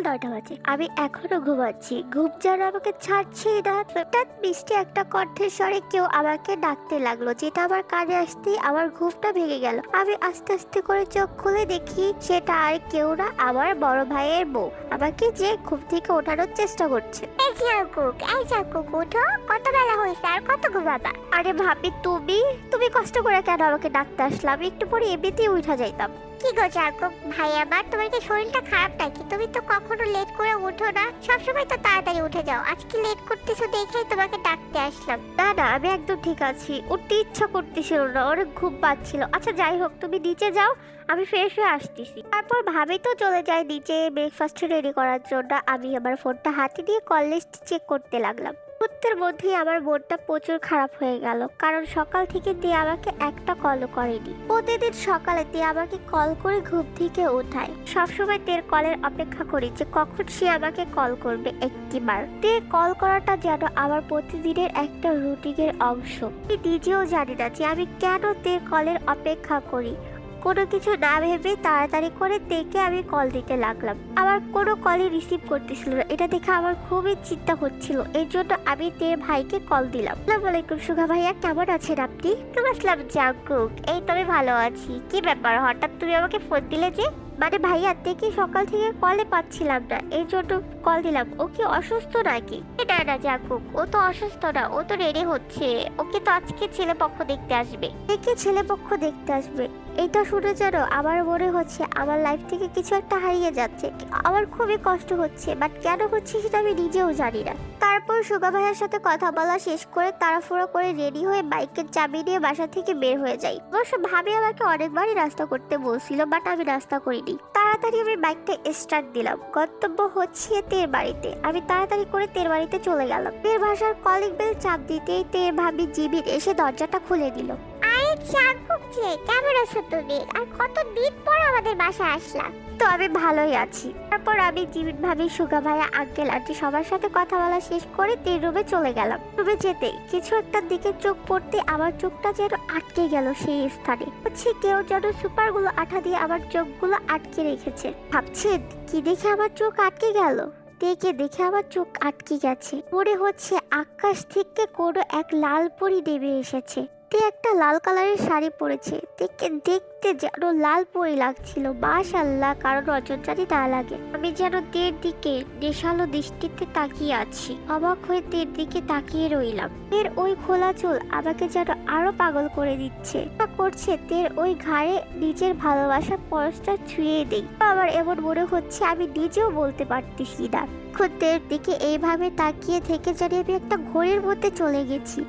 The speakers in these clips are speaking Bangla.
9টা বাজে, আমি এখনো ঘুমাচ্ছি। ঘুম যেন আমাকে ছাড়ছেই না। হঠাৎ মিষ্টি একটা কণ্ঠের স্বরে কেউ আমাকে ডাকতে লাগলো, যেটা আমার কানে আসতেই আমার ঘুমটা ভেঙে গেল। আমি আস্তে আস্তে করে চোখ খুলে দেখি সেটা আর কেউ না, আমার বড় ভাইয়ের বউ আমাকে যে ঘুম থেকে ওঠানোর চেষ্টা করছে। এই জাকুক ওঠো, কত বেলা হয়েছে আর কত ঘুমাবা? আরে ভাবি, তুমি কষ্ট করে কেন আমাকে ডাকতে আসলে? আমি একটু পরে এমনিতেই উঠা যাইতাম। কি গো জাকুক ভাই, আমার তোমার কি শরীরটা খারাপ নাকি? তুমি তো কখনো লেট করে ওঠো না, সবসময় তো তাড়াতাড়ি উঠে যাও। আজকে লেট করতেছো দেখেই তোমাকে ডাকতে আসলাম। না না, আমি একদম ঠিক আছি। উঠতে ইচ্ছা করতেছিল না, অনেক ঘুম পাচ্ছিল। আচ্ছা যাই হোক, তুমি নিচে যাও, আমি ফ্রেশ হয়ে আসতেছি। তারপর ভাবি তো চলে যায় নিচে ব্রেকফাস্ট রেডি করার জন্য। আমি আমার ফোনটা হাতে দিয়ে কল লিস্ট চেক করতে লাগলাম। মুহূর্তের মধ্যেই আমার মনটা প্রচুর খারাপ হয়ে গেল, কারণ সকাল থেকে দিয়ে আমাকে একটা কলও করেনি। প্রতিদিন সকালে দিয়ে আমাকে কল করে ঘুম থেকে ওঠায়। সবসময় তের কলের অপেক্ষা করি যে কখন সে আমাকে কল করবে একটিবার। তে কল করাটা যেন আমার প্রতিদিনের একটা রুটিনের অংশ। আমি নিজেও জানি না যে আমি কেন তের কলের অপেক্ষা করি। কোনো কিছু না ভেবে তাড়াতাড়ি করে তেকে আমি কল দিতে লাগলাম। আমার কোনো কলই রিসিভ করতেছিল না, এটা দেখে আমার খুবই চিন্তা হচ্ছিল। এই জন্য আমি তের ভাইকে কল দিলাম। আসসালামু আলাইকুম সুগা ভাইয়া, কেমন আছেন আপনি? আসলাম জাকুক, এই তবে ভালো আছি। কি ব্যাপার, হঠাৎ তুমি আমাকে ফোন দিলে যে? মানে ভাইয়া, তেকে সকাল থেকে কলে পাচ্ছিলাম না, এই জন্য কল দিলাম। ও কি অসুস্থ নাকি? না না জাকুক, ও তো অসুস্থ না, ও তো রেডি হচ্ছে। ওকে তো আজকে ছেলে পক্ষ দেখতে আসবে। তেকে ছেলে পক্ষ দেখতে আসবে? এটা শুনে যেন আমার মনে হচ্ছে আমার লাইফ থেকে কিছু একটা হারিয়ে যাচ্ছে। আমার খুবই কষ্ট হচ্ছে, বাট কেন হচ্ছে সেটা আমি নিজেও জানি না। তারপর সুগা ভাইয়ের সাথে কথা বলা শেষ করে তাড়াহুড়ো করে রেডি হয়ে বাইকের চাবি নিয়ে বাসা থেকে বের হয়ে যাই। অবশ্য ভাবি আমাকে অনেকবারই নাস্তা করতে বলছিল, বাট আমি নাস্তা করিনি। তাড়াতাড়ি আমি বাইকটা স্টার্ট দিলাম। গন্তব্য হচ্ছে তের বাড়িতে। আমি তাড়াতাড়ি করে তের বাড়িতে চলে গেলাম। তের বাসার কলিং বেল চাপ দিতেই তের ভাবি জিবির এসে দরজাটা খুলে দিল। আরে জাকুক যে, কেমন আছো তুমি? আর কতদিন পর আমাদের বাসায় আসলা? তো আমি ভালোই আছি। তারপর আমি জিবিন ভাবি, সুগা ভাইয়া, আঙ্কেল আন্টি সবার সাথে কথা বলা শেষ করে তের রুমে চলে গেলাম। রুমে যেতে কিছু একটা দিকে চোখ পড়তে আমার চোখটা যেন আটকে গেল সেই স্থানে। হচ্ছে কেউ যেন সুপারগুলো আঠা দিয়ে আমার চোখগুলো আটকে রেখেছে। ভাবছেন কি দেখে আমার চোখ আটকে গেল? দেখে দেখে আমার চোখ আটকে গেছে। মনে হচ্ছে আকাশ থেকে কোনো এক লাল পরি নেমে এসেছে। তে একটা লাল কালারের শাড়ি পরেছে। দেখতে যেন লাল পরি লাগছিল। মাশাআল্লাহ, কারণ নজর জানি না লাগে। আমি যেন তের দিকে নেশালো দৃষ্টিতে তাকিয়ে আছি। অবাক হয়ে তের দিকে তাকিয়ে রইলাম। তের ওই খোলা চুল আমাকে যেন আরো পাগল করে দিচ্ছে। করছে তের ওই ঘাড়ে নিজের ভালোবাসার পরশটা ছুঁয়ে দেই। আমার এমন মনে হচ্ছে আমি নিজেও বলতে পারতেছি না। তের দিকে এইভাবে তাকিয়ে থেকে জানি আমি একটা ঘোরের মধ্যে চলে গেছি।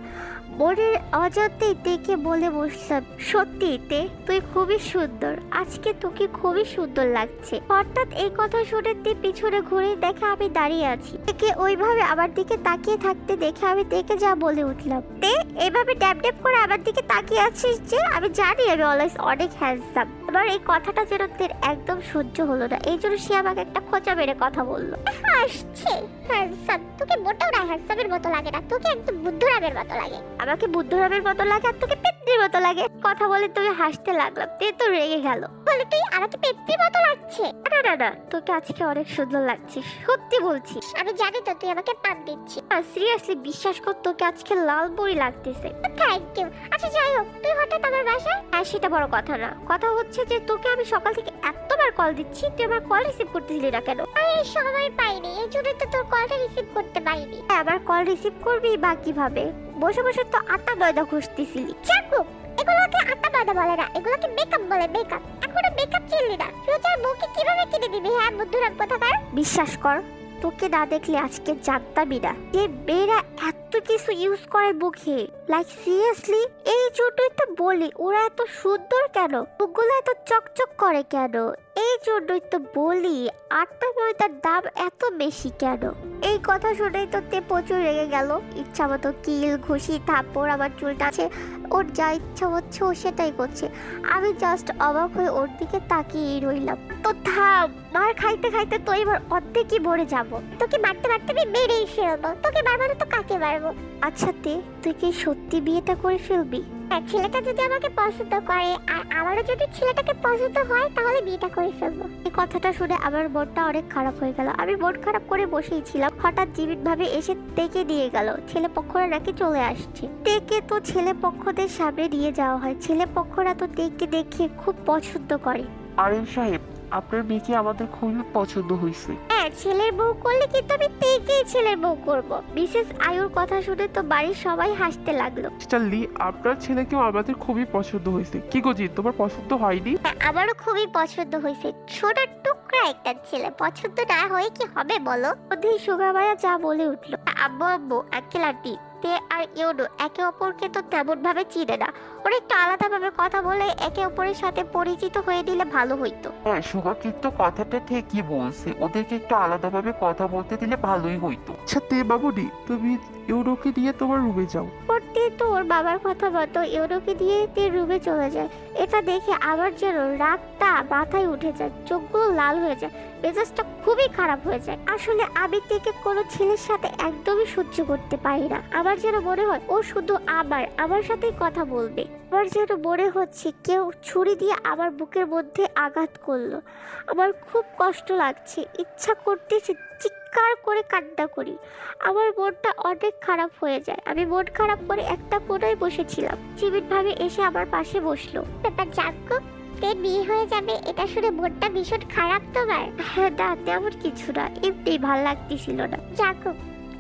মনের অজান্তেই তেকে বলে বসলাম, সত্যি তে, তুই খুবই সুন্দর, আজকে তোকে খুবই সুন্দর লাগছে। হঠাৎ এই কথা শুনে তে পিছনে ঘুরে দেখে আমি দাঁড়িয়ে আছি। তেকে ওইভাবে আমার দিকে তাকিয়ে থাকতে দেখে আমি তেকে যা বলে উঠলাম, তে এইভাবে ড্যাব ড্যাব করে আমার দিকে তাকিয়ে আছিস যে? আমি জানি আমি অলওয়েজ অনেক হ্যান্ডসাম। এবার এই কথাটা যেন তের একদম সহ্য হলো না, এই জন্য সে আমাকে একটা খোঁচা মেরে কথা বললো। আসছে হ্যান্ডসাম? তোকে মোটেও না হ্যান্ডসামের মতো লাগে না, তোকে একদম বুদ্ধরামের মতো লাগে। আমাকে বুদ্ধরামের মতো লাগে আর তোকে পেত্নির মতো লাগে। কথা বলে তুমি হাসতে লাগলাম। তে তো রেগে গেল, বলে তুই আমাকে পেত্নির মতো লাগছে? না না না, তোকে আজকে অনেক সুন্দর লাগছে, সত্যি বলছি। আমি জানি তো তুই আমাকে পান দিচ্ছিস। সিরিয়াসলি বিশ্বাস কর, তোকে আজকে লাল পরি লাগতেছে। Thank you. আচ্ছা যাই হোক, তুই হঠাৎ আমার বাসায়? হ্যাঁ, সেটা বড় কথা না। কথা হচ্ছে যে তোকে আমি সকাল থেকে এতবার কল দিচ্ছি, তুই আমার কল রিসিভ করতেছিলি না কেন? আমি সময় পাইনি, এই জন্যই তো তোর কলটা রিসিভ করতে পারিনি। আবার কল রিসিভ করবি বা কিভাবে? বসে বসে তো আটা ময়দা খুঁজতেছিলি। জাকুক, এগুলোকে আটা ময়দা বলে না, এগুলোকে মেকআপ বলে। মেকআপ এখনো মেকআপ চিনলি না? ফিউচার বউকে কিভাবে কিনে দিবি? হ্যাঁ বুদ্ধুরাম কোথাকার। বিশ্বাস কর, তোকে না দেখলে আজকে জানতামই না যে মেয়েরা এত কিছু ইউজ করে মুখে। লাইক সিরিয়াসলি, এই জন্যই তো বলি ওরা এত সুন্দর কেন, মুখগুলো এত চকচক করে কেন। এই জন্যই তো বলি আটা ময়দার দাম এত বেশি কেন। এই কথা শুনেই তো তে প্রচুর রেগে গেল। ইচ্ছা মতো কিল ঘুষি থাপ্পড় আমার চুলটা আছে, ওর যা ইচ্ছা হচ্ছে ও সেটাই করছে। আমি জাস্ট অবাক হয়ে ওর দিকে তাকিয়ে রইলাম। তো থাম, মার খাইতে খাইতে তো এবার অর্ধেকই মরে যাবো। তোকে মারতে মারতে আমি মেরেই ফেলবো। তোকে মারবো না তো কাকে মারবো? পারবো। আচ্ছা তুই কি সত্যি বিয়েটা করে ফেলবি? হ্যাঁ, ছেলেটা যদি আমাকে পছন্দ করে আর আমারও যদি ছেলেটাকে পছন্দ হয় তাহলে বিয়েটা করে ফেলবো। এই কথাটা শুনে আমার মনটা অনেক খারাপ হয়ে গেল। আমি মন খারাপ করে বসেই ছিলাম, হঠাৎ জীবিত ভাবে এসে তেকে দিয়ে গেল ছেলে পক্ষরা নাকি চলে আসছে। তেকে তো ছেলে পক্ষদের সামনে নিয়ে যাওয়া হয়, ছেলে পক্ষরা তো তেকে দেখে খুব পছন্দ করে। আরিফ সাহেব, আপনার মেয়েকে আমাদের খুবই পছন্দ হয়েছে। হ্যাঁ, ছেলের বউ করলে কিন্তু আমি তেকেই ছেলের বউ করবো। মিসেস আয়ুর কথা শুনে তো বাড়ির সবাই হাসতে লাগলো। মিস্টার লি, আপনার ছেলেকেও আমাদের খুবই পছন্দ হয়েছে। কি গো জিৎ, তোমার পছন্দ হয়নি? হ্যাঁ, আমারও খুবই পছন্দ হয়েছে। ছোট টুকরা একটা ছেলে, পছন্দ না হয়ে কি হবে বলো? মধ্যেই সুগা ভাইয়া যা বলে উঠলো। আব্বু আব্বু আঙ্কেল আন্টি, তে আর ইউনো একে অপরকে তো তেমন ভাবে চিনে না। ওরা একটু আলাদা ভাবে কথা বলে একে অপরের সাথে পরিচিত হয়ে নিলে ভালো হইতো। হ্যাঁ, সুগা কিন্তু কথাটা ঠিকই বলছে, ওদেরকে একটু আলাদাভাবে কথা বলতে দিলে ভালোই হইতো। আচ্ছা তে বাবুডি, তুমি ইউরোকে দিয়ে তোমার রুমে যাও। পড়তে তো ওর বাবার কথা মতো ইউরোকে দিয়ে তে রুমে চলে যায়। এটা দেখে আবার যেন রাগটা মাথায় উঠে যায়, চোখগুলো লাল হয়ে যায়, মেজাজটা খুবই খারাপ হয়ে যায়। আসলে আমি থেকে কোনো ছেলের সাথে একদমই সহ্য করতে পারি না। আমার যেন মনে হয় ও শুধু আমার সাথেই কথা বলবে। আমার যেন মনে হচ্ছে কেউ ছুরি দিয়ে আমার বুকের মধ্যে আঘাত করলো। আমার খুব কষ্ট লাগছে, ইচ্ছা করতেছে চিৎকার করে কান্না করি। আমার মনটা অনেক খারাপ হয়ে যায়। আমি মন খারাপ করে একটা কোণায় বসেছিলাম। চিবিট ভাবে এসে আমার পাশে বসলো। ব্যাপার জাগো, তে বিয়ে হয়ে যাবে এটা শুনে মনটা ভীষণ খারাপ তোমার? হ্যাঁ না, তেমন কিছু না, এমনি ভাল লাগতেছিল না। জাগো,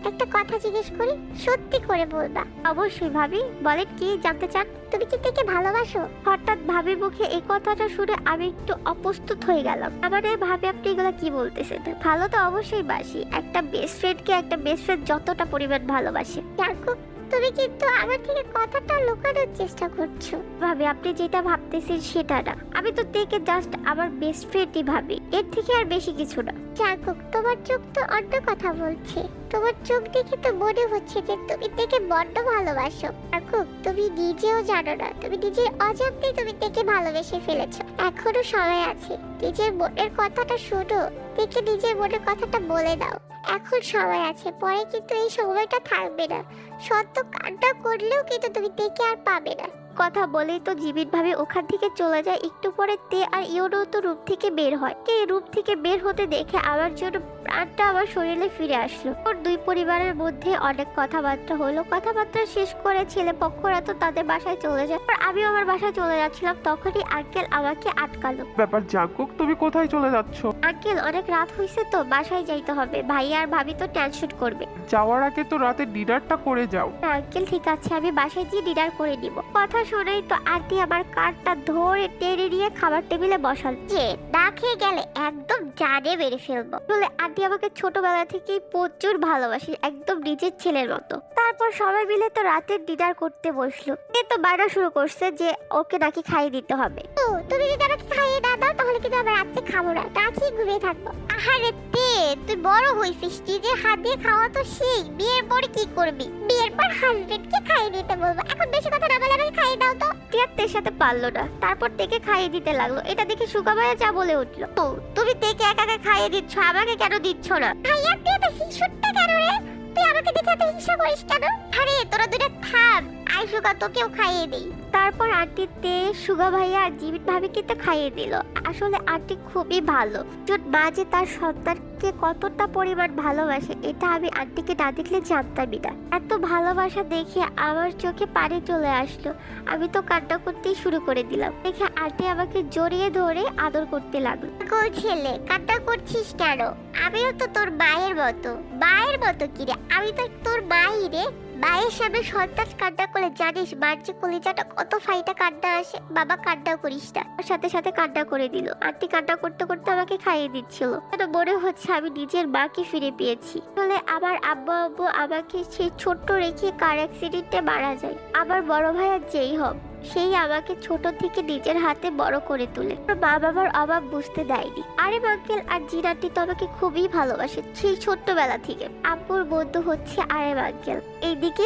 একটা কথা জিজ্ঞেস করি, সত্যি করে বলবা? অবশ্যই ভাবি, বলেন কি জানতে চান? তুমি কি থেকে ভালোবাসো? হঠাৎ ভাবি মুখে এই কথাটা শুনে আমি একটু অপ্রস্তুত হয়ে গেলাম। আমাদের ভাবি আপনি এগুলা কি বলতেছেন? ভালো তো অবশ্যই বাসি, একটা বেস্ট ফ্রেন্ডকে একটা বেস্ট ফ্রেন্ড যতটা পরিমাণ ভালোবাসে। জাগো, তুমি কিন্তু আমার থেকে কথাটা লুকানোর চেষ্টা করছো। ভাবি আপনি যেটা ভাবতেছেন সেটা না, আমি তো থেকে জাস্ট আমার বেস্ট ফ্রেন্ডই ভাবি, এর থেকে আর বেশি কিছু না। জাগো, তোমার চোখ তো অন্য কথা বলছে। তোমার চোখ দেখে তো মনে হচ্ছে যে তুমি থেকে বড্ড ভালোবাসো। জাগো, তুমি নিজেও জানো না, তুমি নিজের অজান্তেই তুমি থেকে ভালোবেসে ফেলেছো। এখনো সময় আছে, নিজের মনের কথাটা শোনো, থেকে নিজের মনের কথাটা বলে দাও। এখন সময় আছে, পরে কিন্তু এই সময়টা থাকবে না। সত্য কান্না করলেও কিন্তু তুমি থেকে আর পাবে না। কথা বলেই তো জীবিত ভাবে ওখান থেকে চলে যায়। একটু পরে তে আর ইউনো তো রূপ থেকে বের হয়। তে রূপ থেকে বের হতে দেখে আমার জন্য প্রাণটা আমার শরীরে ফিরে আসলো। ওর দুই পরিবারের মধ্যে অনেক কথাবার্তা হলো। কথাবার্তা শেষ করে ছেলে পক্ষরা তো তাদের বাসায় চলে যায়। আর আমি আমার বাসায় চলে যাচ্ছিলাম, তখনই আঙ্কেল আমাকে আটকালো। ব্যাপার জাঙ্কুক, তুমি কোথায় চলে যাচ্ছ? আঙ্কেল অনেক রাত হয়েছে তো বাসায় যাইতে হবে, ভাইয়া আর ভাবি তো টেনশন করবে। যাওয়ার আগে তো রাতে ডিনারটা করে যাও। না আঙ্কেল, ঠিক আছে, আমি বাসায় গিয়ে ডিনার করে দিব। কথা শুনেই তো আন্টি আমার কার্ডটা ধরে টেনে নিয়ে খাবার টেবিলে বসাল। যে না খেয়ে গেলে একদম জানে মেরে ফেলবো। আসলে আন্টি আমাকে ছোটবেলা থেকেই প্রচুর ভালোবাসে, একদম নিজের ছেলের মতো। তারপর সবাই মিলে তো রাতের ডিনার করতে বসলো। এ তো বায়না শুরু করছে যে ওকে নাকি খাইয়ে দিতে হবে। ও, তুমি যদি আমাকে খাইয়ে না দাও তাহলে কিন্তু আমি রাত্রে খাবো না, না খেয়ে ঘুমিয়ে থাকবো। আহারে তে, তুই বড় হয়েছিস, নিজের হাত দিয়ে খাওয়া তো শিখ। বিয়ের পরে কি করবি? বিয়ের পর হাজবেন্ডকে খাইয়ে দিতে বলবো। এখন বেশি কথা না বলে আমাকে খাইয়ে দাও তো। টিয়াত্তের সাথে পারলো না, তারপর তেকে খাইয়ে দিতে লাগলো। এটা দেখে সুকা ভাইয়া যা বলে উঠলো, ও তুমি তেকে একাকে খাইয়ে দিচ্ছ, আমাকে কেন দিচ্ছ না? ভাইয়া, তুই এত হিংসুটটা কেন রে? তুই আমাকে দেখে এত হিংসা করিস কেন? আরে তোরা দুটা থাম, আই সুগা তোকেও খাইয়ে দিই। তারপর আন্টি তে সুগা ভাইয়া আর জীবিত ভাবিকে তো খাইয়ে দিল। আসলে আন্টি খুবই ভালো। যখন মা যে তার সন্তানকে কতটা পরিমাণ ভালোবাসে এটা আমি আন্টিকে না দেখলে জানতামই না। এত ভালোবাসা দেখে আমার চোখে পানি চলে আসলো। আমি তো কান্না করতেই শুরু করে দিলাম। দেখে আন্টি আমাকে জড়িয়ে ধরে আদর করতে লাগলো। গোল ছেলে, কান্না করছিস কেন? আমিও তো তোর মায়ের মতো। মায়ের মতো কি রে? আমি তো তোর মাই রে। মায়ের সামনে সন্তান কান্না করলে জানিস মার যে কলিজাটা কত ফাইটা কান্না আসে। বাবা, কান্না করিস না। ওর সাথে সাথে কান্না করে দিল। আন্টি কান্না করতে করতে আমাকে খাইয়ে দিচ্ছিল। যেন মনে হচ্ছে আমি নিজের মাকে ফিরে পেয়েছি। আসলে আমার আব্বু আমাকে সেই ছোট্ট রেখে কার অ্যাক্সিডেন্টে মারা যায়। আমার বড় ভাই আর যেই হোক, সেই আমাকে ছোট থেকে নিজের হাতে বড় করে তোলে। মা বাবার অভাব বুঝতে দেয়নি। আরে আঙ্কেল আর জিনাটি তো আমাকে খুবই ভালোবাসে সেই ছোট্টবেলা থেকে। আব্বুর বন্ধু হচ্ছে আরে আঙ্কেল। এইদিকে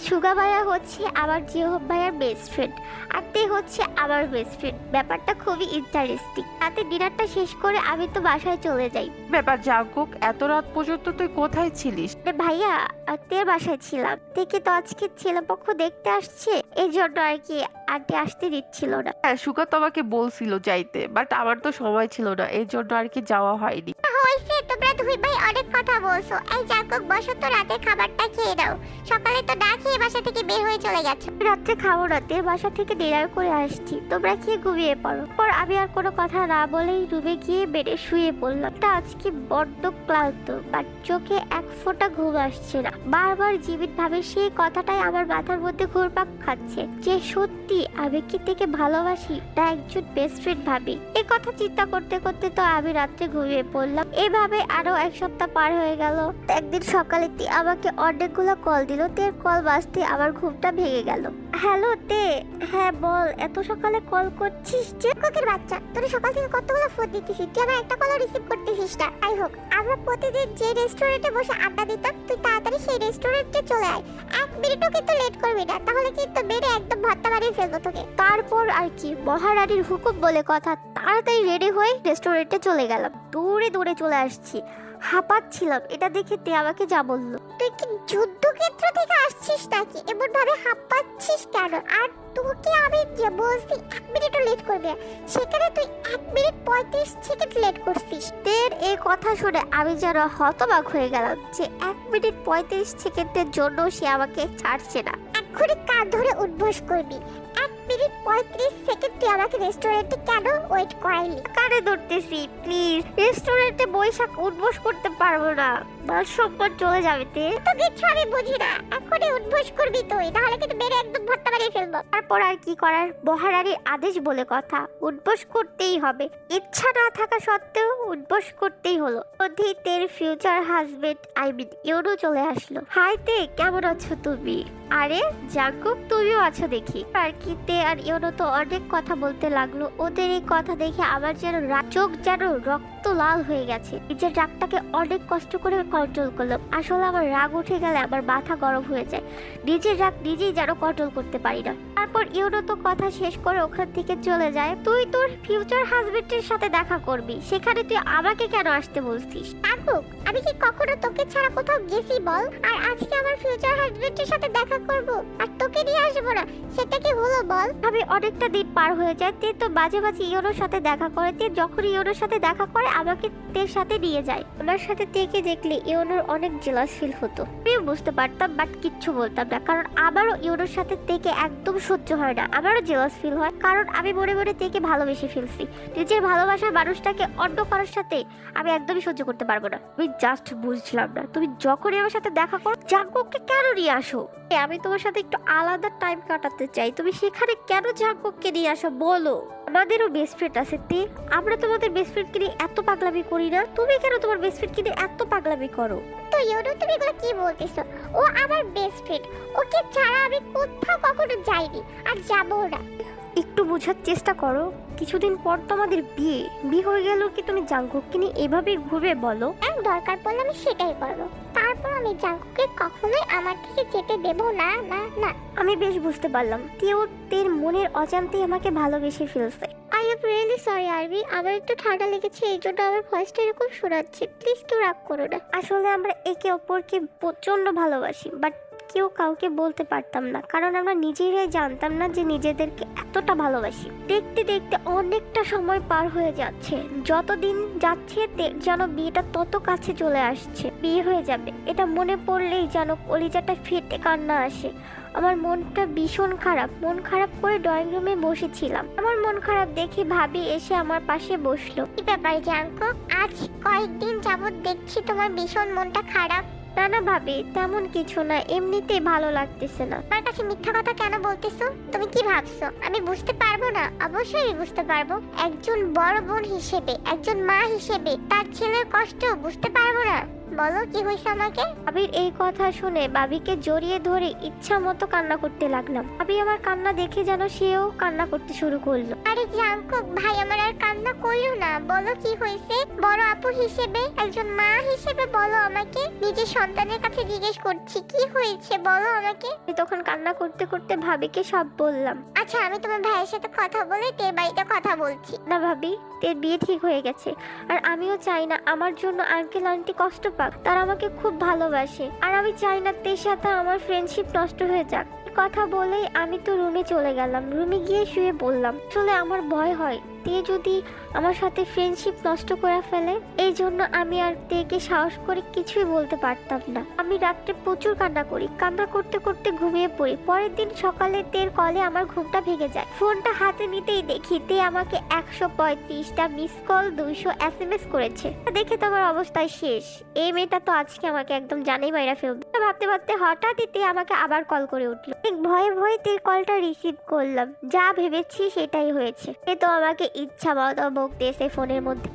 সুগা ভাইয়া হচ্ছে আমার জিহব ভাইয়ার বেস্ট ফ্রেন্ড আর তে হচ্ছে আমার বেস্ট ফ্রেন্ড। ব্যাপারটা খুবই ইন্টারেস্টিং। রাতে ডিনারটা শেষ করে আমি তো বাসায় চলে যাই। ব্যাপার জাঙ্কুক, এত রাত পর্যন্ত তুই কোথায় ছিলিস? ভাইয়া তের বাসায় ছিলাম, থেকে তো আজকে ছেলেপক্ষ দেখতে আসছে, এই জন্য আর কি আন্টি আসতে দিচ্ছিল না। হ্যাঁ, সুগা তো আমাকে বলছিল যাইতে, বাট আমার তো সময় ছিল না, এই জন্য আর কি যাওয়া হয়নি। হয়েছে, তোমরা দুই ভাই অনেক কথা বলছো। এই জাঙ্কুক, বসো তো, রাতের খাবারটা খেয়ে নাও। সকালে তো না খেয়ে বাসা থেকে বের হয়ে চলে গেছো। রাত্রে খাবো না, তের বাসা থেকে ডিনার করে আসছি, তোমরা খেয়ে ঘুমিয়ে পড়ো। পর আমি আর কোনো কথা না বলেই রুমে গিয়ে বেডে শুয়ে পড়লাম। তা আজকে বড্ড ক্লান্ত, বাট চোখে এক ফোঁটা ঘুম আসছে না। বারবার জীবিত ভাবে সেই কথাটাই আমার মাথার মধ্যে ঘুরপাক খাচ্ছে, যে সত্যি আমি কি থেকে ভালোবাসি না একজন বেস্ট ফ্রেন্ড ভাবি। এই কথা চিন্তা করতে করতে তো আমি রাত্রে ঘুমিয়ে পড়লাম। এভাবে আরো এক সপ্তাহ পার হয়ে গেল। একদিন সকালে তে আমাকে অনেকগুলো কল দিল। তের কল বাজতে আমার ঘুমটা ভেঙে গেল। হ্যালো তে। হ্যাঁ বল, এত সকালে কল করছিস যে? কোকের বাচ্চা, তোর সকাল থেকে কতগুলো ফোন দিতেছিস, তুই আমার একটা কলও রিসিভ করতেছিস না। আই হোক, আমরা প্রতিদিন যে রেস্টুরেন্টে বসে আড্ডা দিতাম, তুই তাড়াতাড়ি সেই রেস্টুরেন্টে চলে আয়। 1 মিনিটও কিন্তু লেট করবি না, তাহলে কিন্তু বেড়ে একদম ভর্তা বানিয়ে ফেলবো তোকে। তারপর আর কি, মহারানীর হুকুম বলে কথা, তাড়াতাড়ি রেডি হয়ে রেস্টুরেন্টে চলে গেলাম। দৌড়ে দৌড়ে চলে আসছি, হাঁপাচ্ছিলাম। এটা দেখে তে আমাকে যা বললো। তুই কি যুদ্ধক্ষেত্র থেকে আসছিস নাকি? এমন ভাবে হাঁপাচ্ছিস কেন? আর তোকে আমি যে বলছি 1 মিনিটও লেট করবি না, সেখানে তুই 1 মিনিট 35 সেকেন্ড লেট করছিস। তের এই কথা শুনে আমি যেন হতবাক হয়ে গেলাম, যে 1 মিনিট 35 সেকেন্ডের জন্য সে আমাকে ছাড়ছে না। এক্ষুনি কান ধরে উদ্বোস করবি। 1 মিনিট 35 সেকেন্ড তুই আমাকে রেস্টুরেন্টে কেন ওয়েট করাইলি? কানে ধরতেছি, প্লিজ। রেস্টুরেন্টে বৈশাখ উদ্বোস করতে পারবো না, মান সম্মান চলে যাবে তে। তো কিছু আমি বুঝি না, এখনই উদ্বোস করবি তুই, নাহলে কিন্তু বেড়ে একদম ভর্তা বানিয়ে ফেলবো। তারপর আর কি করার, মহারানীর আদেশ বলে কথা, উদ্বোস করতেই হবে। ইচ্ছা না থাকা সত্ত্বেও উদ্বোস করতেই হলো। মধ্যেই তের ফিউচার হাজবেন্ড ইউনো চলে আসলো। হাই তে, কেমন আছো তুমি? আরে জাঙ্কুক, তুমিও আছো দেখি। আর কি তে আর ইউনো তো অনেক কথা বলতে লাগলো। ওদের এই কথা দেখে আমার যেন চোখ যেন রক্ত লাল হয়ে গেছে। নিজের রাগটাকে অনেক কষ্ট করে কন্ট্রোল করলাম। আসলে আমার রাগ উঠে গেলে আমার মাথা গরম হয়ে যায়, নিজের রাগ নিজেই যেন কন্ট্রোল করতে পারি না। তারপর ইউনো তো কথা শেষ করে ওখান থেকে চলে যায়। তুই তোর ফিউচার হাজবেন্ডের সাথে দেখা করবি, সেখানে তুই আমাকে কেন আসতে বলছিস? জাঙ্কুক, আমি কি কখনো তোকে ছাড়া কোথাও গেছি বল? আর আজকে আমার ফিউচার হাজবেন্ডের সাথে দেখা করব আর তোকে নিয়ে আসবো না, সেটা কি হলো বল? আমি অনেকটা দিন পার হয়ে যায়, তে তো মাঝে মাঝে ইউনোর সাথে দেখা করে। তে যখন ইউনোর সাথে দেখা করে আমাকে তের সাথে নিয়ে যায়। ওনার সাথে তেকে দেখলে ইউনোর অনেক জেলাস ফিল হতো। আমিও বুঝতে পারতাম, বাট কিচ্ছু বলতাম না, কারণ আমারও ইউনোর সাথে তেকে একদম সহ্য হয় না। আমারও জেলাস ফিল হয়, কারণ আমি মনে মনে তেকে ভালোবেসে ফেলছি। নিজের ভালোবাসার মানুষটাকে অন্য কারোর সাথে আমি একদমই সহ্য করতে পারবো না। আমি জাস্ট বুঝছিলাম না, তুমি যখনই আমার সাথে দেখা করো জাঙ্কুককে কেন নিয়ে আসো? আমি তোমার সাথে একটু আলাদা টাইম কাটাতে চাই, তুমি সেখানে কেন জাঙ্কুককে নিয়ে আসো বলো? আমাদেরও বেস্ট ফ্রেন্ড আছে তে, আমরা তোমাদের বেস্ট ফ্রেন্ডকে নিয়ে এত পাগলামি করি না, তুমি কেন তোমার বেস্ট ফ্রেন্ডকে নিয়ে এত পাগলামি করো? তো ইউনো, তুমি এগুলো কি বলতেছো? ও আমার বেস্ট ফ্রেন্ড, ওকে ছাড়া আমি কোথাও কখনো যাইনি আর যাবো না। একটু বোঝার চেষ্টা করো, কিছুদিন পর তো আমাদের বিয়ে হয়ে গেল কি তুমি জাঙ্কুককে নিয়ে এভাবেই ঘুরবে বলো? দরকার পড়লে আমি সেটাই করবো। তারপর আমি জাঙ্কুককে কখনোই আমার থেকে যেতে দেবো না, না না। আমি বেশ বুঝতে পারলাম তেও তের মনের অজান্তেই আমাকে ভালোবেসে ফেলছে। আই এম রিয়েলি সরি আরবি, আমার একটু ঠান্ডা লেগেছে, এই জন্য আমার ভয়েসটা এরকম শোনাচ্ছে। প্লিজ কেউ রাগ করো না। আসলে আমরা একে অপরকে প্রচন্ড ভালোবাসি, বাট কেউ কাউকে বলতে পারতাম না, কারণ আমরা নিজেরাই জানতাম না যে নিজেদেরকে এতটা ভালোবাসি। দেখতে দেখতে অনেকটা সময় পার হয়ে যাচ্ছে, যতদিন যাচ্ছে যেন বিয়েটা তত কাছে চলে আসছে। বিয়ে হয়ে যাবে এটা মনে পড়লেই যেন কলিজাটা ফেটে কান্না আসে। আমার মনটা ভীষণ খারাপ। মন খারাপ করে ড্রয়িং রুমে বসেছিলাম। আমার মন খারাপ দেখে ভাবি এসে আমার পাশে বসলো। কি ব্যাপার জাঙ্কুক, আজ কয়েকদিন যাবত দেখছি তোমার ভীষণ মনটা খারাপ। না না ভাবি, তেমন কিছু না, এমনিতেই ভালো লাগতেছে না। আমার কাছে মিথ্যা কথা কেন বলতেছো? তুমি কি ভাবছো আমি বুঝতে পারবো না? অবশ্যই বুঝতে পারবো। একজন বড় বোন হিসেবে, একজন মা হিসেবে তার ছেলের কষ্ট বুঝতে পারবো না? বলো কি হয়েছে আমাকে। আবির এই কথা শুনে বাবিকে জড়িয়ে ধরে ইচ্ছা মতো কান্না করতে লাগলাম। আবি আমার কান্না দেখে যেন সেও কান্না করতে শুরু করলো। আরে জাঙ্কুক ভাই আমার আর কান্না করলো না, বলো কি হয়েছে। বড় আপু হিসেবে, একজন মা হিসেবে বলো আমাকে। নিজের সন্তানের কাছে জিজ্ঞেস করছি কি হয়েছে, বলো আমাকে। আমি তখন কান্না করতে করতে ভাবিকে সব বললাম। আচ্ছা আমি তোমার ভাইয়ের সাথে কথা বলে তে বাড়িতে কথা বলছি। না ভাবি, তের বিয়ে ঠিক হয়ে গেছে, আর আমিও চাই না আমার জন্য আঙ্কেল আন্টি কষ্ট পাক। তারা আমাকে খুব ভালোবাসে, আর আমি চাই না তের সাথে আমার ফ্রেন্ডশিপ নষ্ট হয়ে যাক। কথা বলেই আমি তো রুমে চলে গেলাম। রুমে গিয়ে শুয়ে বললাম, আসলে আমার ভয় হয় তে যদি আমার সাথে ফ্রেন্ডশিপ নষ্ট করে ফেলে। এই জন্য আমি আর তেকে সাহস করে কিছুই বলতে পারতাম না। আমি রাত্রে প্রচুর কান্না করি, কান্না করতে করতে ঘুমিয়ে পড়ি। পরের দিন সকালে তের কলে আমার ঘুমটা ভেঙে যায়। ফোনটা হাতে নিতেই দেখি তে আমাকে 135টা মিস কল, 200 SMS করেছে। দেখে তো আমার অবস্থায় শেষ। এই মেয়েটা তো আজকে আমাকে একদম জানেই মাইরা ফেলবে। ভাবতে ভাবতে হঠাৎই তে আমাকে আবার কল করে উঠলো। ভয়ে ভয়ে তের কলটা রিসিভ করলাম। যা ভেবেছি সেটাই হয়েছে। এ তো আমাকে ইচ্ছা মতো বকতেছে ফোনের মধ্যে।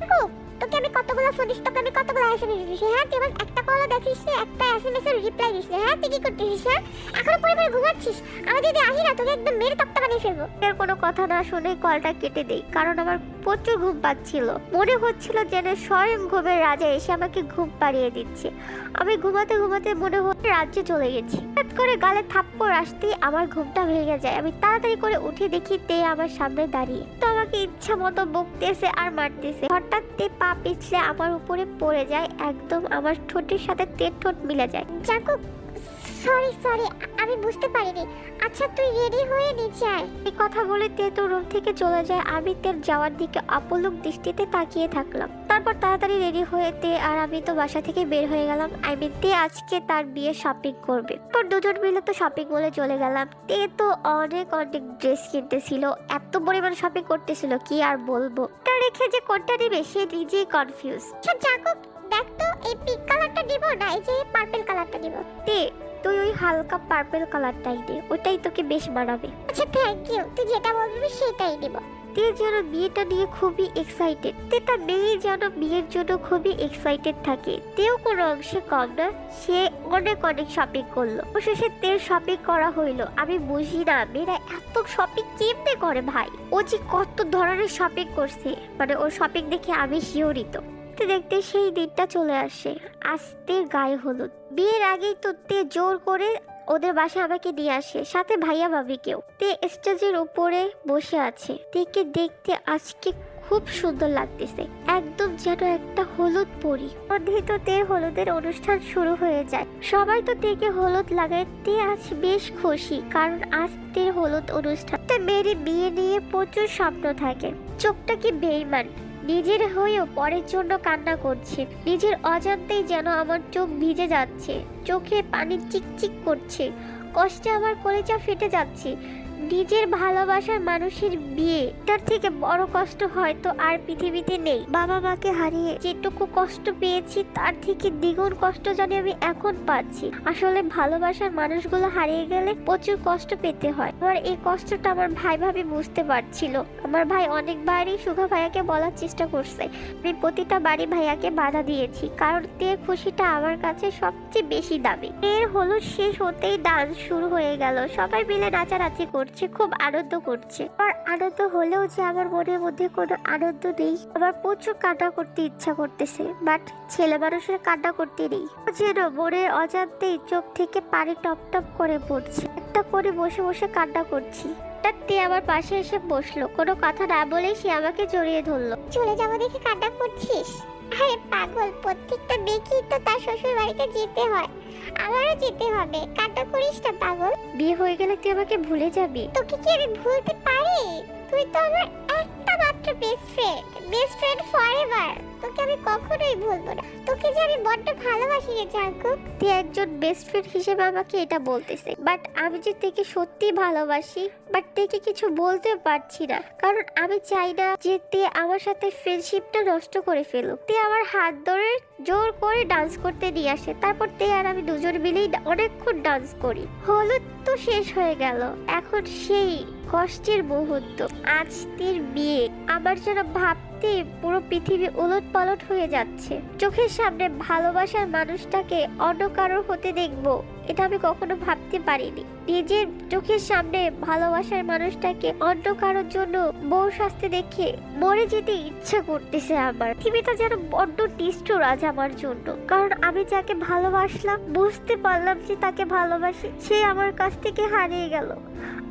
তোকে আমি কতগুলো ফোন দিছি, তোকে আমি কতগুলো SMS দিছি, হ্যাঁ তুই আমার একটা কলও দেখিস না, একটা SMS এর রিপ্লাই দিস না, হ্যাঁ তুই কি করতেছিস, হ্যাঁ এখনো পরে পরে ঘুমাচ্ছিস। আমি যদি আসি না তোকে একদম মেরে তক্তা বানিয়ে ফেলবো। এর কোনো কথা না শুনে কলটা কেটে দেই, কারণ আমার প্রচুর ঘুম পাচ্ছিল। মনে হচ্ছিল যেন স্বয়ং ঘুমের রাজা এসে আমাকে ঘুম পাড়িয়ে দিচ্ছে। আমি ঘুমাতে ঘুমাতে মনে হচ্ছে রাজ্যে চলে গেছি। হঠাৎ করে গালে থাপ্পড় আসতেই আমার ঘুমটা ভেঙে যায়। আমি তাড়াতাড়ি করে উঠে দেখি তে আমার সামনে দাঁড়িয়ে। তো আমাকে ইচ্ছা মতো বকতেছে আর মারতেছে। হঠাৎ তে পা পিছলে আমার উপরে পড়ে যায়, একদম আমার ঠোঁটের সাথে তের ঠোঁট মিলে যায়। জাঙ্কুক সরি আমি বুঝতে পারিনি। আচ্ছা তুই রেডি হয়ে নিচে আয়। এই কথা বলে তে তো রুম থেকে চলে যায়। আমি তের যাওয়ার দিকে অপলক দৃষ্টিতে তাকিয়ে থাকলাম। তারপর তাড়াতাড়ি রেডি হয়ে তে আর আমি তো বাসা থেকে বের হয়ে গেলাম। তে আজকে তার বিয়ে শপিং করবে। তোর দুজন মিলে তো শপিং মলে চলে গেলাম। তে তো অনেক ড্রেস কিনতেছিল, এত পরিমাণ শপিং করতেছিল কি আর বলবো। তা রেখে যে কোনটা নেবে সে নিজেই কনফিউজ। আচ্ছা জাঙ্কুক দেখ তো এই পিঙ্ক কালারটা দিব না এই যে পার্পল কালারটা দিব। তে তুই ওই হালকা পার্পল কালারটাই দে, ওটাই তোকে বেশ মানাবে। আচ্ছা থ্যাংক ইউ, তুই যেটা বলবি সেটাই দিব। তে যেন বিয়েটা নিয়ে খুবই এক্সাইটেড। তেটা মেয়ে যেন বিয়ের জন্য খুবই এক্সাইটেড থাকে। তেও কোনো অংশে কম না, সে অনেক শপিং করলো। অবশেষে তের শপিং করা হইলো। আমি বুঝি না মেয়েরা এত শপিং কেমনে করে ভাই। ও যে কত ধরনের শপিং করছে, মানে ওর শপিং দেখে আমি শিহরিত। দেখতে সেই দিনটা চলে আসে। আজ তের গায়ে হলুদ। বিয়ের আগেই তো তে জোর করে ওদের বাসায় আমাকে নিয়ে আসে, সাথে ভাইয়া ভাবিকেও। তে স্টেজের উপরে বসে আছে। তেকে দেখতে আজকে খুব সুন্দর লাগতেছে, একদম যেন একটা হলুদ পরি। মধ্যেই তো তের হলুদের অনুষ্ঠান শুরু হয়ে যায়। সবাই তো তেকে হলুদ লাগায়। তে আজ বেশ খুশি, কারণ আজ তের হলুদ অনুষ্ঠান। মেয়ের বিয়ে নিয়ে প্রচুর স্বপ্ন থাকে। চোখটা কি বেইমান, নিজের হয়েও পরের জন্য কান্না করছে। নিজের অজান্তেই যেন আমার চোখ ভিজে যাচ্ছে, চোখে পানি চিকচিক করছে। কষ্টে আমার কলেজা ফেটে যাচ্ছে। নিজের ভালোবাসার মানুষের বিয়ে, তার থেকে বড় কষ্ট হয়তো আর পৃথিবীতে নেই। বাবা মাকে হারিয়ে যেটুকু কষ্ট পেয়েছি তার থেকে দ্বিগুণ কষ্ট জানি আমি এখন পাচ্ছি। আসলে ভালোবাসার মানুষগুলো হারিয়ে গেলে প্রচুর কষ্ট পেতে হয়। আমার এই কষ্টটা আমার ভাই ভাবি বুঝতে পারছিল। আমার ভাই অনেকবারই সুখা ভাইয়াকে বলার চেষ্টা করছে। আমি প্রতিটা বাড়ি ভাইয়াকে বাধা দিয়েছি, কারণ তের খুশিটা আমার কাছে সবচেয়ে বেশি দামি। এর হলুদ শেষ হতেই ডান্স শুরু হয়ে গেল। সবাই মিলে নাচানাচি করছে, খুব আনন্দ করছে। আর আনন্দ হলেও যে আমার মনের মধ্যে কোনো আনন্দ নেই। আমার প্রচুর কান্না করতে ইচ্ছা করতেছে, বাট ছেলে মানুষের কান্না করতে নেই। যেন মনের অজান্তেই চোখ থেকে পানি টপ টপ করে পড়ছে। একটা করে বসে বসে কান্না করছি। তে আমার পাশে এসে বসলো। কোনো কথা না বলেই সে আমাকে জড়িয়ে ধরলো। চলে যাবো দেখে কান্না করছিস? আরে পাগল, প্রত্যেকটা মেয়েকেই তো তার শ্বশুর বাড়িতে যেতে হয়, আমারও যেতে হবে। কান্না করিস না পাগল। বিয়ে হয়ে গেলে তুই আমাকে ভুলে যাবি? তোকে কি আমি ভুলতে পারি? তুই তো আমার একটা মাত্র বেস্ট ফ্রেন্ড ফরএভার। তোকে আমি কখনোই ভুলবো না। তোকে যে আমি বড্ড ভালোবাসি রে জাঙ্কুক। তুই একজন বেস্ট ফ্রেন্ড হিসেবে আমাকে এটা বলতেছে, বাট আমি যে তেকে সত্যি ভালোবাসি, বাট তেকে কিছু বলতে পারছি না, কারণ আমি চাই না যে তে আমার সাথে ফ্রেন্ডশিপটা নষ্ট করে ফেলুক। তে আমার হাত ধরে জোর করে ডান্স করতে নিয়ে আসে। তারপর তে আর আমি দুজন মিলেই অনেকক্ষণ ডান্স করি। হলুদ তো শেষ হয়ে গেল, এখন সেই কষ্টের মুহূর্ত। আজ তের বিয়ে। আমার যেন ভাবতে দেখতে পুরো পৃথিবী উলটপালট হয়ে যাচ্ছে। চোখের সামনে ভালোবাসার মানুষটাকে অন্য কারোর হতে দেখবো, এটা আমি কখনো ভাবতে পারিনি। নিজের চোখের সামনে ভালোবাসার মানুষটাকে অন্য কারোর জন্য বউ সাজতে দেখে মরে যেতে ইচ্ছা করতেছে আমার। পৃথিবীটা যেন বড্ড নিষ্ঠুর আজ আমার জন্য, কারণ আমি যাকে ভালোবাসলাম, বুঝতে পারলাম যে তাকে ভালোবাসি, সে আমার কাছ থেকে হারিয়ে গেল।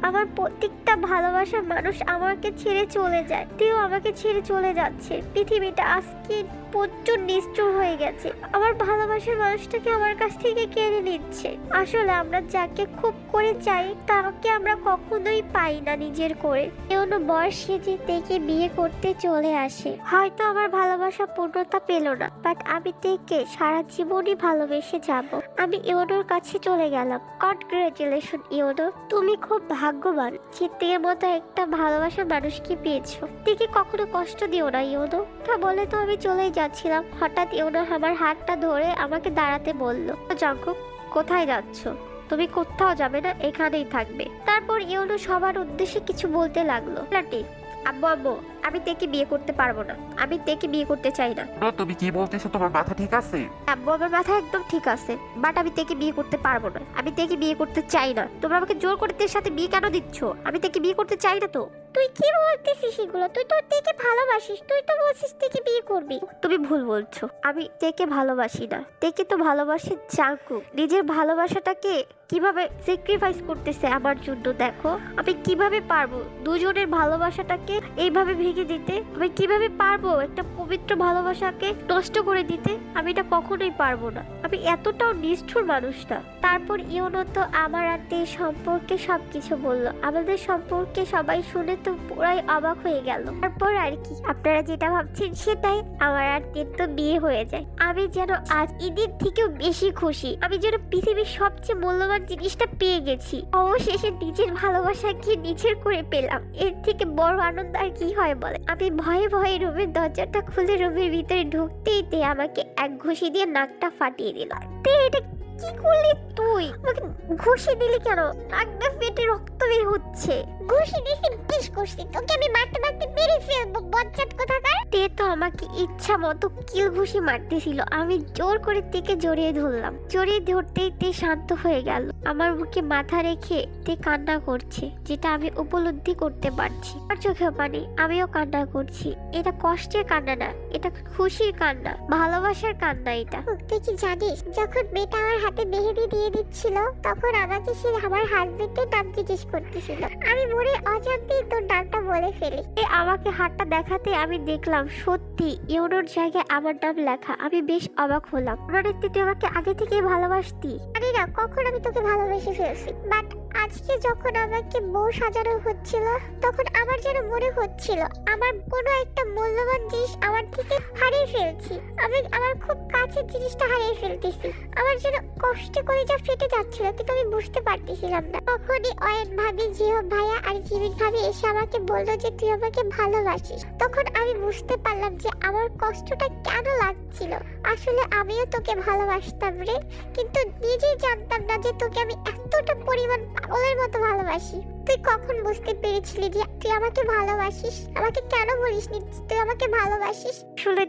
আমার প্রত্যেকটা ভালোবাসার মানুষ আমাকে ছেড়ে চলে যায়, তেও আমাকে ছেড়ে চলে যাচ্ছে। পৃথিবীটা আজকে প্রচুর নিষ্ঠুর হয়ে গেছে। আমার ভালোবাসার মানুষটাকে আমার কাছ থেকে কেড়ে নিচ্ছে। আসলে আমরা যাকে খুব করে চাই তাকে আমরা কখনোই পাই না নিজের করে। এমন বয়স সেজে তেকে বিয়ে করতে চলে আসে। হয়তো আমার ভালোবাসা পূর্ণতা পেল না, বাট আমি তেকে সারা জীবনই ভালোবেসে যাব। আমি ইওনোর কাছে চলে গেলাম। কনগ্রাচুলেশন ইওনো, তুমি খুব ভাগ্যবান যে তের মতো একটা ভালোবাসার মানুষকে পেয়েছো। তেকে কখনো কষ্ট দিও না ইওনো। তা বলে তো আমি চলেই যাচ্ছিলাম, হঠাৎ ইওনো আমার হাতটা ধরে আমাকে দাঁড়াতে বললো। জাঙ্কুক, কোথায় যাচ্ছ? তুমি কোথাও যাবে না, এখানেই থাকবে। তারপর ইওনো সবার উদ্দেশ্যে কিছু বলতে লাগলো। লাটি, আব্বু আব্বু, আমি তেকে বিয়ে করতে পারবো না, আমি তেকে বিয়ে করতে চাই না। তুমি কি বলতেছো? তোমার মাথা ঠিক আছে? আব্বু, আমার মাথা একদম ঠিক আছে, বাট আমি তেকে বিয়ে করতে পারবো না, আমি তেকে বিয়ে করতে চাই না। তোমরা আমাকে জোর করে তের সাথে বিয়ে কেন দিচ্ছ? আমি তেকে বিয়ে করতে চাই না তো। তুই কি বলতেছিস এগুলো? তুই তো তেকে ভালোবাসিস, তুই তো বলছিস তেকে বিয়ে করবি। তুমি ভুল বলছো, আমি তেকে ভালোবাসি না। তেকে তো ভালোবাসে জাঙ্কুক। নিজের ভালোবাসাটাকে কিভাবে স্যাক্রিফাইস করতেছে আমার জন্য দেখো। আমি কিভাবে পারবো দুজনের ভালোবাসাটাকে এইভাবে ভেঙে দিতে? আমি কিভাবে পারবো একটা পবিত্র ভালোবাসাকে নষ্ট করে দিতে? আমি এটা কখনোই পারবো না। আমি এতটাও নিষ্ঠুর মানুষ না। তারপর ইওনো তো আমার আর তের সম্পর্কে সবকিছু বললো। আমাদের সম্পর্কে সবাই শুনে তো পুরাই অবাক হয়ে গেল। তারপর আর কি, আপনারা যেটা ভাবছেন সেটাই, আমার আর তের তো বিয়ে হয়ে যায়। আমি যেন আজ ঈদের থেকেও বেশি খুশি। আমি যেন পৃথিবীর সবচেয়ে মূল্যবান জিনিসটা পেয়ে গেছি। অবশেষে নিজের ভালোবাসাকে নিজের করে পেলাম। এর থেকে বড় আনন্দ আর কি হয় বলে। আমি ভয়ে ভয়ে রুমের দরজাটা খুলে রুমের ভিতরে ঢুকতেই তে আমাকে এক ঘুষি দিয়ে নাকটা ফাটিয়ে দিল। তে, এটা কি করলি তুই? আমাকে ঘুষি দিলি কেন? নাকটা ফেটে রক্ত বের হচ্ছে। ঘুষি দিছি, বেশ করছি, তোকে আমি মারতে মারতে মেরে ফেলবো, বজ্জাত কোথাকার। তে তো আমাকে ইচ্ছা মতো কিল ঘুষি মারতেছিল। আমি জোর করে তেকে জড়িয়ে ধরলাম। জড়িয়ে ধরতেই তে শান্ত হয়ে গেল। আমার বুকে মাথা রেখে তে কান্না করছে, যেটা আমি উপলব্ধি করতে পারছি। আর চোখে পানি, আমিও কান্না করছি। এটা কষ্টের কান্না না, এটা খুশির কান্না, ভালোবাসার কান্না এটা। তুই কি জানিস, যখন মেয়েটা আমার হাতে মেহেদি দিয়ে দিচ্ছিল, তখন আমাকে সে আমার হাজবেন্ডের নাম জিজ্ঞেস করতেছিল। আমি মনে অজান্তেই তোর নামটা বলে ফেলি। আমাকে হাতটা দেখাতে আমি দেখলাম সত্যি ইওনোর জায়গায় আমার নাম লেখা। আমি বেশ অবাক হলাম। মানে তুই আমাকে আগে থেকেই ভালোবাসতি? জানি না কখন আমি তোকে ভালোবেসে ফেলছি, বাট আজকে যখন আমাকে বউ সাজানো হচ্ছিল, তখন আমার যেন মনে হচ্ছিল আমার কোনো একটা মূল্যবান জিনিস আমার থেকে হারিয়ে ফেলছি। আমি আমার খুব কাছের জিনিসটা হারিয়ে ফেলতেছি। আমার যেন কষ্টে করে যা ফেটে যাচ্ছিল, কিন্তু আমি বুঝতে পারতেছিলাম না। তখনই অয়ন ভাবি, জিও ভাইয়া আর জিমিন ভাবি এসে আমাকে বললো যে তুই আমাকে ভালোবাসিস। তখন আমি বুঝতে পারলাম যে আমার কষ্টটা কেন লাগছিল। আসলে আমিও তোকে ভালোবাসতাম রে, কিন্তু নিজেই জানতাম না যে তোকে আমি এতটা পরিমাণ পাগলের মতো ভালোবাসি। তুই কখন বুঝতে পেরেছিলি যে তুই আমাকে ভালোবাসিস? আমাকে কেন বলিসনি তুই আমাকে ভালোবাসিস? আসলে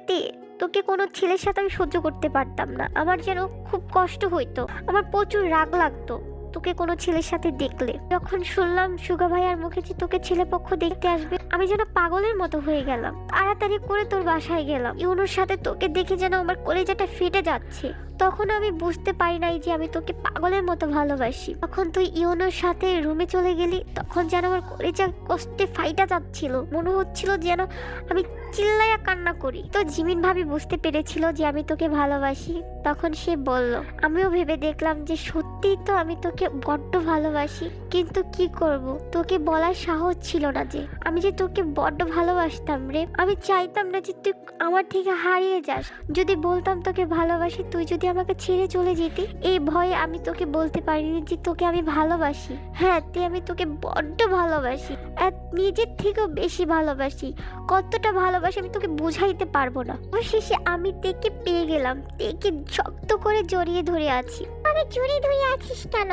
তোকে কোনো ছেলের সাথে আমি সহ্য করতে পারতাম না। আমার যেন খুব কষ্ট হইতো, আমার প্রচুর রাগ লাগতো তোকে কোনো ছেলের সাথে দেখলে। যখন শুনলাম সুগা ভাইয়ার মুখে যে তোকে ছেলে পক্ষ দেখতে আসবে, আমি যেন পাগলের মতো হয়ে গেলাম। তাড়াতাড়ি করে তোর বাসায় গেলাম। ইউনোর সাথে তোকে দেখে যেন আমার কলিজাটা ফেটে যাচ্ছে। তখন আমি বুঝতে পারি নাই যে আমি তোকে পাগলের মতো ভালোবাসি। তখন তুই ইওনোর সাথে রুমে চলে গেলি, তখন যেন আমার কলিজা কষ্টে ফাইটা যাচ্ছিল। মনে হচ্ছিল যেন আমি চিল্লাইয়া কান্না করি। তো জিমিন ভাবি বুঝতে পেরেছিল যে আমি তোকে ভালোবাসি। তখন সে বলল, আমিও ভেবে দেখলাম যে সত্যিই তো আমি তোকে বড্ড ভালোবাসি, কিন্তু কি করব, তোকে বলার সাহস ছিল না যে আমি যে তোকে বড্ড ভালোবাসতাম রে। আমি চাইতাম না যে তুই আমার থেকে হারিয়ে যাস। যদি বলতাম তোকে ভালোবাসি, তুই যদি আমাকে ছেড়ে চলে যেতি, এই ভয়ে আমি তোকে বলতে পারিনি যে তোকে আমি ভালোবাসি। হ্যাঁ, আমি তোকে বড্ড ভালোবাসি, নিজের থেকেও বেশি ভালোবাসি। কতটা ভালোবাসি আমি তোকে বুঝাইতে পারবো না। অবশেষে আমি তেকে পেয়ে গেলাম। তেকে শক্ত করে জড়িয়ে ধরে আছি। আমি জড়িয়ে ধরে আছিস কেন?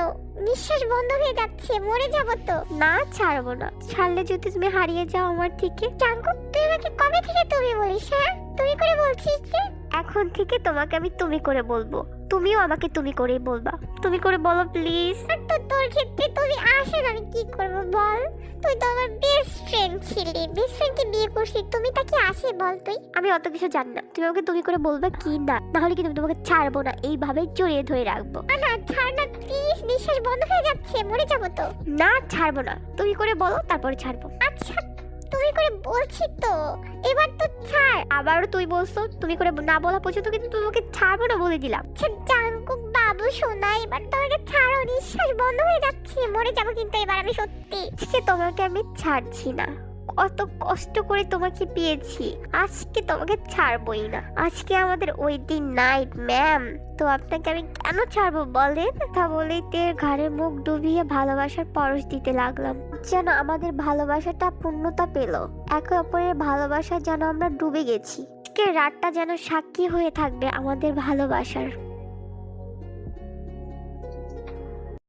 নিঃশ্বাস বন্ধ হয়ে যাচ্ছে, মরে যাব তো। না, ছাড়বো না। ছাড়লে যদি তুমি হারিয়ে যাও আমার থেকে। জাঙ্কুক, তুই আমাকে কবে থেকে তুমি বলিস? হ্যাঁ, তুমি করে বলছিস যে? এখন থেকে তোমাকে আমি তুমি করে বলবো, তুমিও আমাকে তুমি করেই বলবা। তুমি করে বলো প্লিজ। আর তো তোর ক্ষেত্রে তুমি আসেন, আমি কি করব বল? তুই তো আমার বেস্ট ফ্রেন্ড ছিলি, বেস্ট ফ্রেন্ডকে বিয়ে করছিস, তুমি তাকে আসে বল তুই? আমি অত কিছু জানি না, তুমি আমাকে তুমি করে বলবে কি না, না হলে কিন্তু আমি তোমাকে ছাড়বো না, এইভাবে জড়িয়ে ধরে রাখবো। না ছাড় না প্লিজ, নিঃশ্বাস বন্ধ হয়ে যাচ্ছে, মরে যাব তো। না, ছাড়বো না। তুমি করে বলো, তারপরে ছাড়বো। আচ্ছা তুমি করে বলছি তো, এবার তো ছাড়। আবারও তুই বলছো তুমি করে না বলা পর্যন্ত কিন্তু তোমাকে ছাড়বো না বলে দিলাম। আচ্ছা জাঙ্কুক বাবু শোনা, এবার তোমাকে ছাড়ো, নিঃশ্বাস বন্ধ হয়ে যাচ্ছে, মরে যাব কিন্তু এবার আমি সত্যি। আজকে তোমাকে আমি ছাড়ছি না, কত কষ্ট করে তোমাকে পেয়েছি, আজকে তোমাকে ছাড়বই না। আজকে আমাদের ওয়েডিং নাইট ম্যাম, তো আপনাকে আমি কেন ছাড়বো বলেন? তা বলেই তের ঘাড়ে মুখ ডুবিয়ে ভালোবাসার পরশ দিতে লাগলাম, যেন আমাদের ভালোবাসাটা পূর্ণতা পেল। একে অপরের ভালোবাসা যেন আমরা ডুবে গেছি। আজকের রাতটা যেন সাক্ষী হয়ে থাকবে আমাদের ভালোবাসার।